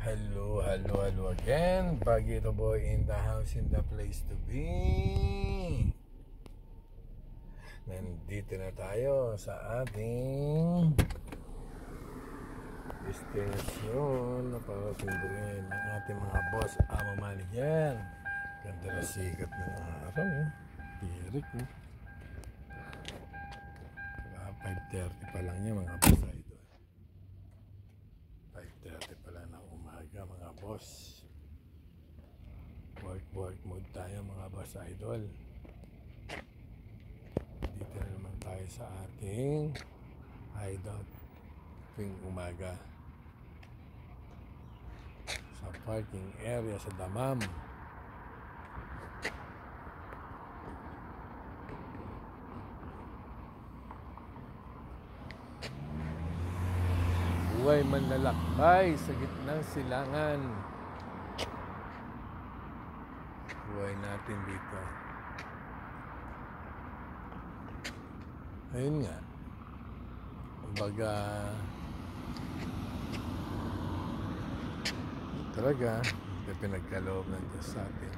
Hello again. Bagito boy in the house, in the place to be. Nandito na tayo sa ating destinasyon na para sunduin ng ating mga boss, ama manager. Ganda na sikat ng araw, tirik, 5:30 pa lang niya mga boss idol. 5:30 pa lang ng umaga mga boss. Work mode tayo mga boss idol. Dito na naman tayo sa ating hideout tuwing umaga sa parking area sa Damam. Buhay manlalakbay sa gitnang silangan. Buhay natin dito. Ayun nga. Kumbaga, talaga, may pinagkaloob ng Diyos sa atin.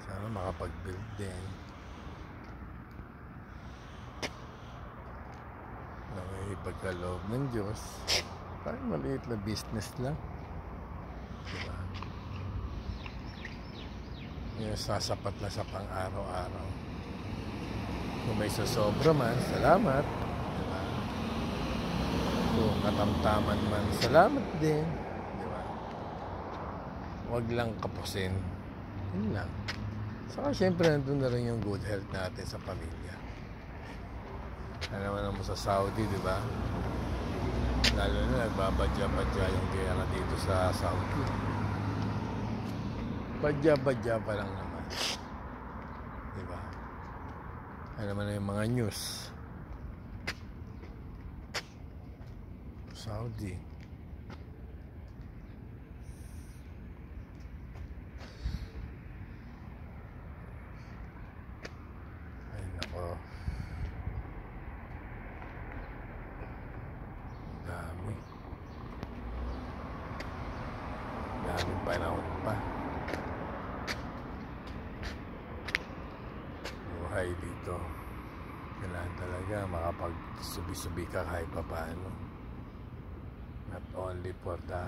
Sana makapag-build din. May pagkaloob ng Diyos. Parang maliit na business lang. Diba? Yung sasapat na sa pang-araw-araw. Kung may susobra man, salamat. Diba? Kung katamtaman man, salamat din. Diba? Huwag lang kapusin. Yun lang. Saka syempre nandun na rin yung good health natin sa pamilya. Ano naman mo sa Saudi, di ba? Lalo na nagbabadya-badya yung gera dito sa Saudi. Badya-badya pa lang naman. Di ba? Ano naman yung mga news? Saudi. Ay nako. Daming panahon pa. Buhay dito. Kailangan talaga makapag-subi-subi ka kahit pa paano. Not only for the,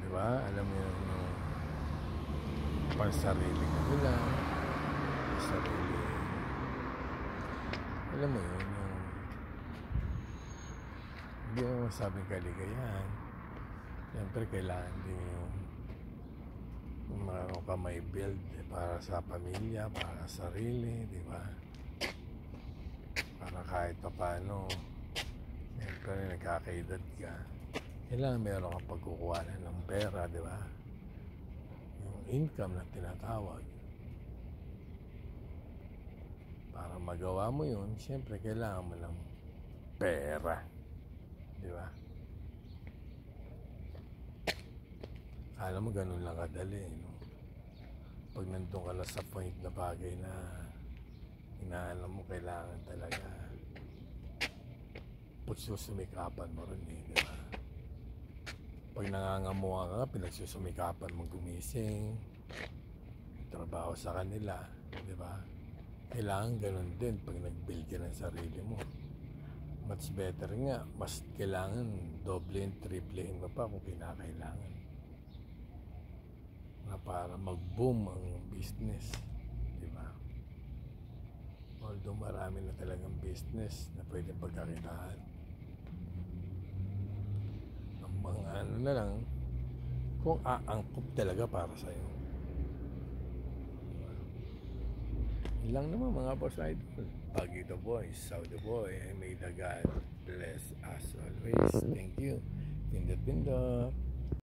di ba? Alam mo yung pansarili ka nila. Pansarili. Alam mo yun, hindi mo masabing kaligayahan. Siyempre, kailangan din yung ka may build para sa pamilya, para sa sarili, di ba? Para kahit pa paano, siyempre, nagkakaedad ka. Kailangan meron kang pagkukuhanan ng pera, di ba? Yung income na tinatawag. Para magawa mo yun, siyempre, kailangan mo ng pera. Di ba? Alam mo, ganun lang kadali, no? Pag nandun ka lang sa point na bagay na inaalam mo, kailangan talaga pagsusumikapan mo rin, di ba? Pag nangangamuha ka, pinagsusumikapan mo gumising, trabaho sa kanila, di ba? Kailangan ganun din pag nag-build ka ng sarili mo. Much better nga, mas kailangan doblein, triplein mo pa kung kinakailangan na para mag-boom ang business, di ba? Although marami na talagang business na pwede pagkakitaan, ang mga ano na lang kung aangkop talaga para sa'yo. Diba? Yun lang naman mga boss idol. Bagito boy, Saudi boy, and may the God bless us always. Thank you. Pindot.